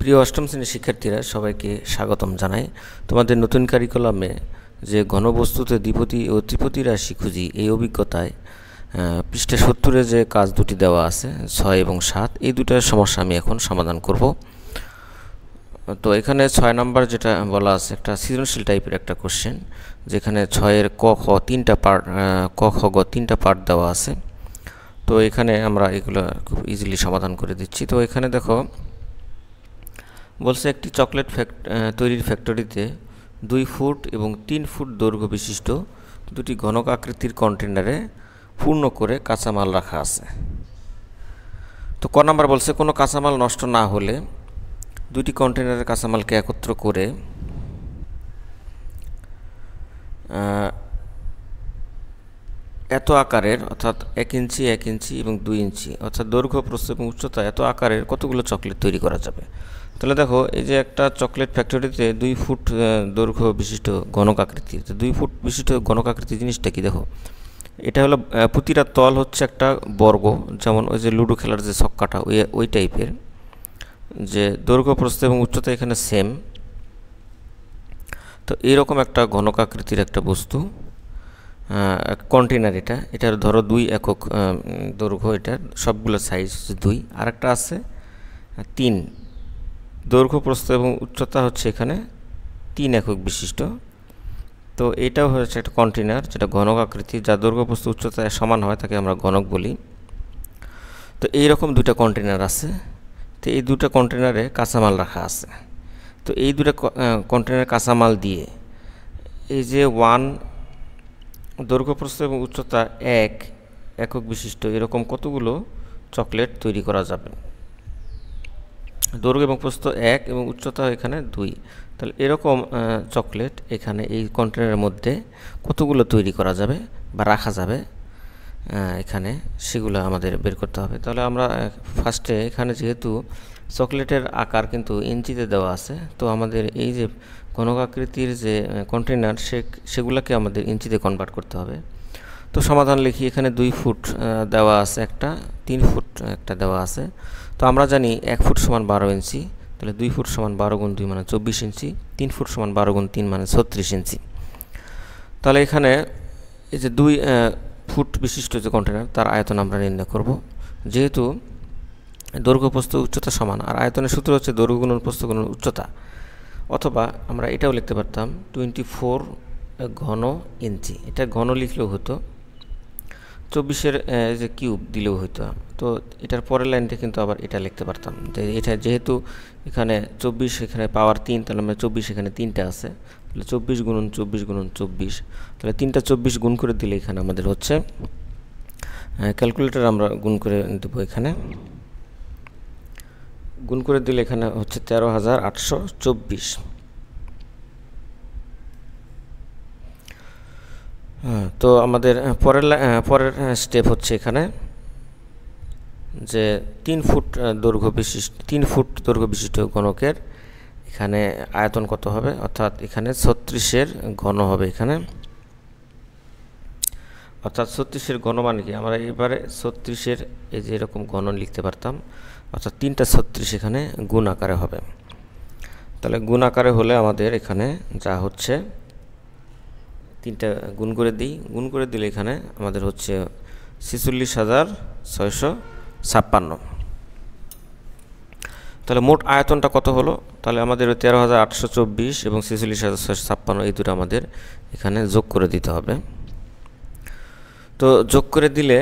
প্রিয় অষ্টম শ্রেণীর শিক্ষার্থীরা, সবাইকে স্বাগতম জানাই। তোমাদের নতুন কারিকুলামে যে ঘনবস্তুতে দ্বিপদী ও ত্রিপদী রাশি খুঁজি এই অভিজ্ঞতায় পৃষ্ঠা 70-এ যে কাজ দুটি দেওয়া আছে 6 এবং 7, এই দুটার সমস্যা আমি এখন সমাধান করব। তো এখানে 6 নাম্বার যেটা বলা আছে, একটা সৃজনশীল টাইপের একটা কোশ্চেন, যেখানে 6-এর ক খ তিনটা পার্ট, ক খ গ তিনটা পার্ট দেওয়া আছে। তো এখানে আমরা এগুলো খুব ইজিলি সমাধান করে দিচ্ছি। তো এখানে দেখো বলছে, একটি চকলেট তৈরির ফ্যাক্টরিতে 2 ফুট এবং 3 ফুট দৈর্ঘ্য বিশিষ্ট দুটি ঘনক আকৃতির কন্টেনারে পূর্ণ করে কাঁচামাল রাখা আছে। তো ক নাম্বার বলছে, কোনো কাঁচামাল নষ্ট না হলে দুটি কন্টেনারের কাঁচামালকে একত্র করে এত আকারের, অর্থাৎ 1 ইঞ্চি 1 ইঞ্চি এবং 2 ইঞ্চি, অর্থাৎ দৈর্ঘ্য প্রস্থ এবং উচ্চতা এত আকারের কতগুলো চকলেট তৈরি করা যাবে। তাহলে দেখো, এই যে একটা চকলেট ফ্যাক্টরিতে 2 ফুট দৈর্ঘ্য বিশিষ্ট ঘনক আকৃতি, 2 ফুট বিশিষ্ট ঘনক আকৃতি জিনিসটা কি দেখো, এটা হলো প্রতিটা তল হচ্ছে একটা বর্গ, যেমন ওই যে লুডো খেলার যে ছক্কাটা ওই টাইপের, যে দৈর্ঘ্য প্রস্থ এবং উচ্চতা এখানে সেম। তো এইরকম একটা ঘনক আকৃতির একটা বস্তু কন্টেনার, এটার ধরো 2 একক দৈর্ঘ্য, এটার সবগুলো সাইজ 2, আর একটা আছে 3, দৈর্ঘ্য প্রস্থ এবং উচ্চতা হচ্ছে এখানে 3 একক বিশিষ্ট। তো এটাও হচ্ছে একটা কন্টেনার যেটা ঘনক আকৃতি, যার দৈর্ঘ্য প্রস্থ উচ্চতা সমান হয়, তাকে আমরা ঘনক বলি। তো এইরকম দুটা কন্টেনার আছে। তো এই দুটা কন্টেনারে কাঁচামাল রাখা আছে। তো এই দুটা কন্টেনারের কাঁচামাল দিয়ে এই যে 1 দৈর্ঘ্য প্রস্থ এবং উচ্চতা 1 একক বিশিষ্ট এরকম কতগুলো চকলেট তৈরি করা যাবে। দৈর্ঘ্য এবং প্রস্থ 1 এবং উচ্চতা এখানে 2, তাহলে এরকম চকলেট এখানে এই কন্টেনারের মধ্যে কতগুলো তৈরি করা যাবে বা রাখা যাবে এখানে, সেগুলো আমাদের বের করতে হবে। তাহলে আমরা ফার্স্টে এখানে যেহেতু চকলেটের আকার কিন্তু ইঞ্চিতে দেওয়া আছে, তো আমাদের এই যে ঘনক আকৃতির যে কন্টেনার সেগুলোকে আমাদের ইঞ্চিতে কনভার্ট করতে হবে। তো সমাধান লিখি, এখানে 2 ফুট দেওয়া আছে একটা, 3 ফুট একটা দেওয়া আছে। তো আমরা জানি 1 ফুট সমান 12 ইঞ্চি, তাহলে 2 ফুট সমান 12 গুণ 2 মানে 24 ইঞ্চি, 3 ফুট সমান 12 গুণ 3 মানে 36 ইঞ্চি। তাহলে এখানে এই যে 2 ফুট বিশিষ্ট যে কন্টেনার, তার আয়তন আমরা নির্ণয় করব। যেহেতু দৈর্ঘ্য প্রস্থ উচ্চতা সমান, আর আয়তনের সূত্র হচ্ছে দৈর্ঘ্য গুণন প্রস্থ গুণন উচ্চতা, অথবা আমরা এটাও লিখতে পারতাম 24 ঘন ইঞ্চি, এটা ঘন লিখলেও হতো, 24-এর যে কিউব দিলেও হতো। তো এটার পরের লাইনটা কিন্তু আবার এটা লিখতে পারতাম, যে এটা যেহেতু এখানে 24, এখানে পাওয়ার 3, তাহলে আমরা 24 এখানে 3টা আছে, তাহলে 24 গুণন 24 গুণন 24, তাহলে 3টা 24 গুণ করে দিলে এখানে আমাদের হচ্ছে, ক্যালকুলেটর আমরা গুণ করে দেব, এখানে গুণ করে দিলে এখানে হচ্ছে 13,824। তো আমাদের পরের স্টেপ হচ্ছে এখানে যে 3 ফুট দৈর্ঘ্য বিশিষ্ট ঘনকের এখানে আয়তন কত হবে, অর্থাৎ এখানে 36-এর ঘন হবে এখানে, অর্থাৎ 36-এর ঘন মানে কি, আমরা এবারে 36-এর এই যে এরকম ঘন লিখতে পারতাম, অর্থাৎ 3টা 36 এখানে গুণ আকারে হবে। তাহলে গুণ আকারে হলে আমাদের এখানে যা হচ্ছে, 3টা গুণ করে দিই, গুণ করে দিলে এখানে আমাদের হচ্ছে 46,656। তাহলে মোট আয়তনটা কত হলো, তাহলে আমাদের 13,824 এবং 46,656 এই দুটো আমাদের এখানে যোগ করে দিতে হবে। তো যোগ করে দিলে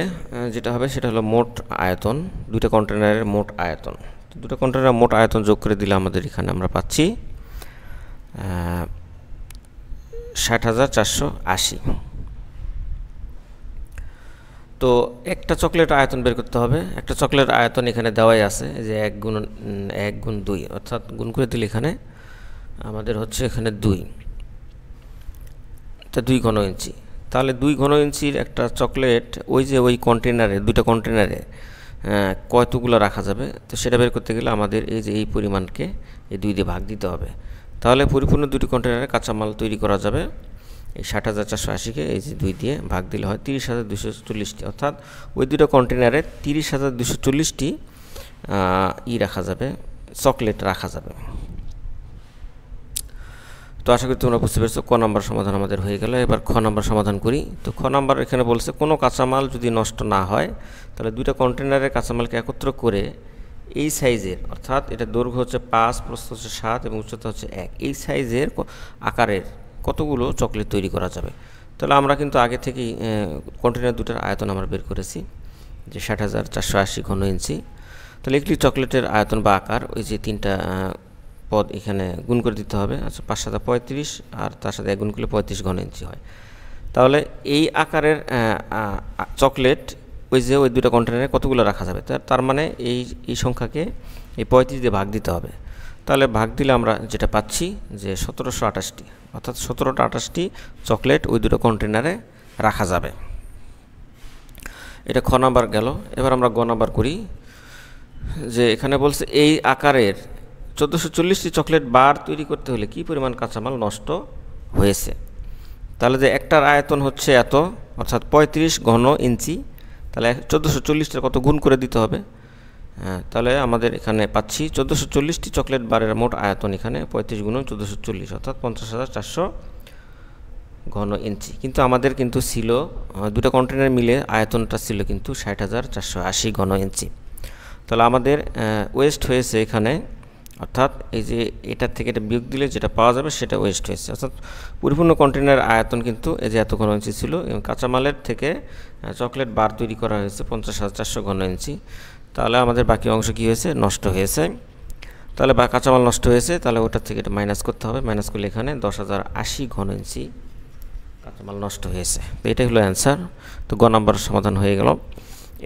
যেটা হবে সেটা হলো মোট আয়তন, দুইটা কন্টেনারের মোট আয়তন। দুটো কন্টেনারের মোট আয়তন যোগ করে দিলে আমাদের এখানে আমরা পাচ্ছি 60,480। তো একটা চকলেট আয়তন বের করতে হবে। একটা চকলেট আয়তন এখানে দেওয়াই আছে, যে 1 গুণ 2, অর্থাৎ গুণ করে দিলে এখানে আমাদের হচ্ছে এখানে 2, তা 2 ঘন ইঞ্চি। তাহলে 2 ঘন ইঞ্চির একটা চকলেট ওই কন্টেনারে, দুটো কন্টেনারে কতগুলো রাখা যাবে, তো সেটা বের করতে গেলে আমাদের এই যে এই পরিমাণকে এই 2 দিয়ে ভাগ দিতে হবে। তাহলে পরিপূর্ণ দুটি কন্টেনারে কাঁচামাল তৈরি করা যাবে এই 60,480-কে এই যে 2 দিয়ে ভাগ দিলে হয় 30,240টি, অর্থাৎ ওই দুটো কন্টেনারে 30,240টি রাখা যাবে চকলেট রাখা যাবে। তো আশা করি তোমরা বুঝতে পেরেছো। ক নাম্বার সমাধান আমাদের হয়ে গেল। এবার খ নাম্বার সমাধান করি। তো খ নাম্বার এখানে বলছে কোনো কাঁচামাল যদি নষ্ট না হয় তাহলে দুইটা কন্টেনারের কাঁচামালকে একত্র করে এই সাইজের, অর্থাৎ এটা দৈর্ঘ্য হচ্ছে 5, প্রস্থ হচ্ছে 7 এবং উচ্চতা হচ্ছে 1, এই সাইজের আকারের কতগুলো চকলেট তৈরি করা যাবে। তাহলে আমরা কিন্তু আগে থেকেই কন্টেনার দুটার আয়তন আমরা বের করেছি যে 60,480 ঘন ইঞ্চি। তাহলে একটি চকলেটের আয়তন বা আকার ওই যে তিনটা পদ এখানে গুণ করে দিতে হবে। আচ্ছা, 5 7 35 আর তার সাথে 1 গুণ করলে 35 ঘন ইঞ্চি হয়। তাহলে এই আকারের চকলেট ওই দুটো কন্টেনারে কতগুলো রাখা যাবে, তার মানে এই সংখ্যাকে এই 35 দিয়ে ভাগ দিতে হবে। তাহলে ভাগ দিলে আমরা যেটা পাচ্ছি যে 1728টি, অর্থাৎ 1728টি চকলেট ওই দুটো কন্টেনারে রাখা যাবে। এটা খ নাম্বার গেল। এবার আমরা গ নাম্বার করি। যে এখানে বলছে এই আকারের 1440টি চকলেট বার তৈরি করতে হলে কি পরিমাণ কাঁচামাল নষ্ট হয়েছে। তাহলে যে একটার আয়তন হচ্ছে এত, অর্থাৎ 35 ঘন ইঞ্চি, তাহলে 1440টার কত গুণ করে দিতে হবে। তাহলে আমাদের এখানে পাচ্ছি 1440টি চকলেট বারের মোট আয়তন এখানে 35 গুণ 1440, অর্থাৎ 50,400 ঘন ইঞ্চি। কিন্তু আমাদের কিন্তু ছিল দুটো কন্টেনার মিলে আয়তনটা ছিল কিন্তু 60,480 ঘন ইঞ্চি। তাহলে আমাদের ওয়েস্ট হয়েছে এখানে, অর্থাৎ এই যে এটার থেকে এটা বিয়োগ দিলে যেটা পাওয়া যাবে সেটা ওয়েস্ট হয়েছে। অর্থাৎ পরিপূর্ণ কন্টেনার আয়তন কিন্তু এই যে এত ঘন ইঞ্চি ছিল এবং কাঁচামালের থেকে চকলেট বার তৈরি করা হয়েছে 50,400 ঘন ইঞ্চি। তাহলে আমাদের বাকি অংশ কী হয়েছে, নষ্ট হয়েছে। তাহলে কাঁচামাল নষ্ট হয়েছে, তাহলে ওটার থেকে এটা মাইনাস করতে হবে। মাইনাস করলে এখানে 10,080 ঘন ইঞ্চি কাঁচামাল নষ্ট হয়েছে। তো এটাই হলো অ্যান্সার। তো গ নম্বরের সমাধান হয়ে গেল।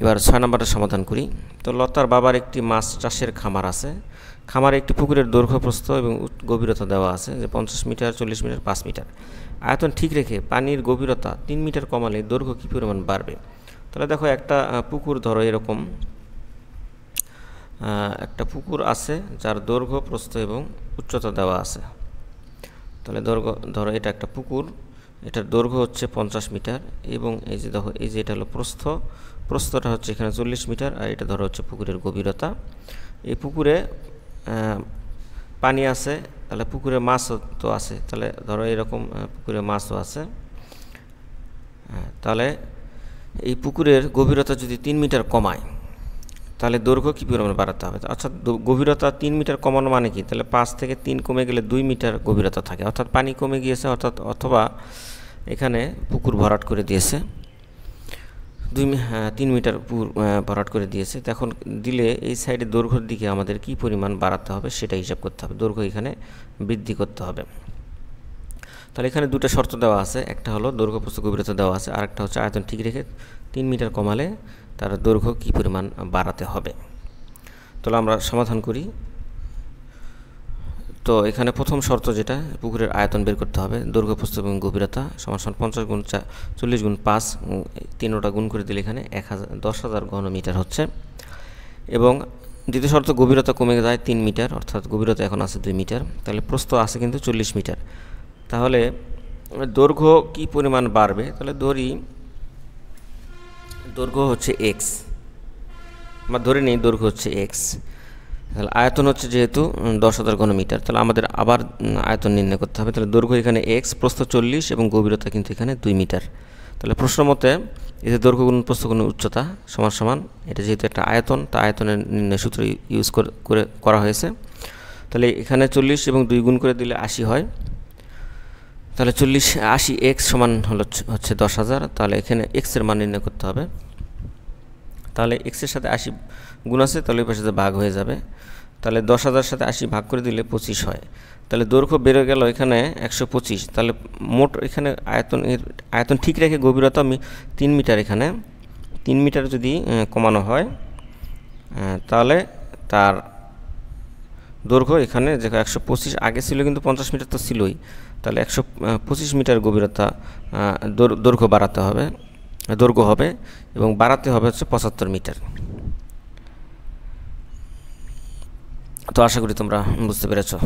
এবার 6 নম্বরের সমাধান করি। তো লতার বাবার একটি মাছ চাষের খামার আছে। খামারে একটি পুকুরের দৈর্ঘ্য, প্রস্থ এবং গভীরতা দেওয়া আছে যে 50 মিটার, 40 মিটার, 5 মিটার। আয়তন ঠিক রেখে পানির গভীরতা 3 মিটার কমালে দৈর্ঘ্য কী পরিমাণ বাড়বে। তাহলে দেখো একটা পুকুর ধরো এরকম একটা পুকুর আছে যার দৈর্ঘ্য, প্রস্থ এবং উচ্চতা দেওয়া আছে। তাহলে ধরো এটা একটা পুকুর, এটার দৈর্ঘ্য হচ্ছে 50 মিটার এবং এই যে দেখো এই যে এটা হলো প্রস্থটা হচ্ছে এখানে 40 মিটার আর এটা ধরো হচ্ছে পুকুরের গভীরতা। এই পুকুরে পানি আছে, তাহলে পুকুরে মাছও তো আছে। তাহলে ধরো এরকম পুকুরে মাছও আছে। তাহলে এই পুকুরের গভীরতা যদি 3 মিটার কমায় তাহলে দৈর্ঘ্য কী পরিমাণ বাড়াতে হবে। অর্থাৎ গভীরতা 3 মিটার কমানো মানে কি, তাহলে 5 থেকে 3 কমে গেলে 2 মিটার গভীরতা থাকে, অর্থাৎ পানি কমে গিয়েছে, অথবা এখানে পুকুর ভরাট করে দিয়েছে 3 মিটার ভরাট করে দিয়েছে। তখন দিলে এই সাইডে দৈর্ঘ্যের দিকে আমাদের কি পরিমাণ বাড়াতে হবে সেটা হিসাব করতে হবে, দৈর্ঘ্য এখানে বৃদ্ধি করতে হবে। তাহলে এখানে দুটো শর্ত দেওয়া আছে, একটা হলো দৈর্ঘ্য, প্রস্থ, গভীরতা দেওয়া আছে, আর একটা হচ্ছে আয়তন ঠিক রেখে 3 মিটার কমালে তার দৈর্ঘ্য কী পরিমাণ বাড়াতে হবে। তাহলে আমরা সমাধান করি। তো এখানে প্রথম শর্ত যেটা, পুকুরের আয়তন বের করতে হবে, দৈর্ঘ্য, প্রস্থ এবং গভীরতা সমান 50 গুণ 40 গুণ 5, 3টা গুণ করে দিলে এখানে 10,000 ঘন মিটার হচ্ছে। এবং দ্বিতীয় শর্ত, গভীরতা কমে যায় 3 মিটার, অর্থাৎ গভীরতা এখন আছে 2 মিটার, তাহলে প্রস্থ আছে কিন্তু 40 মিটার। তাহলে দৈর্ঘ্য কি পরিমাণ বাড়বে, তাহলে দৈর্ঘ্য হচ্ছে এক্স, আমরা ধরে নিই দৈর্ঘ্য হচ্ছে এক্স। তাহলে আয়তন হচ্ছে যেহেতু 10,000 ঘন মিটার, তাহলে আমাদের আবার আয়তন নির্ণয় করতে হবে। তাহলে দৈর্ঘ্য এখানে এক্স, প্রস্থ 40 এবং গভীরতা কিন্তু এখানে 2 মিটার। তাহলে প্রশ্ন মতে এই যে দৈর্ঘ্য গুণ প্রস্থ গুণ উচ্চতা সমান সমান, এটা যেহেতু একটা আয়তন, তা আয়তনের নির্ণয় সূত্র ইউজ করা হয়েছে। তাহলে এখানে 40 এবং 2 গুণ করে দিলে 80 হয়। তাহলে 80 এক্স সমান হচ্ছে 10,000। তাহলে এখানে এক্সের মান নির্ণয় করতে হবে। তাহলে এক্সের সাথে 80 গুণ আছে, তাহলে ওই পাশে ভাগ হয়ে যাবে। তাহলে 10,000 সাথে 80 ভাগ করে দিলে 25 হয়। তাহলে দৈর্ঘ্য বেড়ে গেল এখানে 125। তাহলে মোট এখানে আয়তন ঠিক রেখে গভীরতা 3 মিটার, এখানে 3 মিটার যদি কমানো হয় তাহলে তার দৈর্ঘ্য এখানে যে 125 আগে ছিল কিন্তু 50 মিটার তো ছিলই, তাহলে 125 মিটার গভীরতা দৈর্ঘ্য হবে এবং বাড়াতে হবে হচ্ছে 75 মিটার। তো আশা করি তোমরা বুঝতে পেরেছো।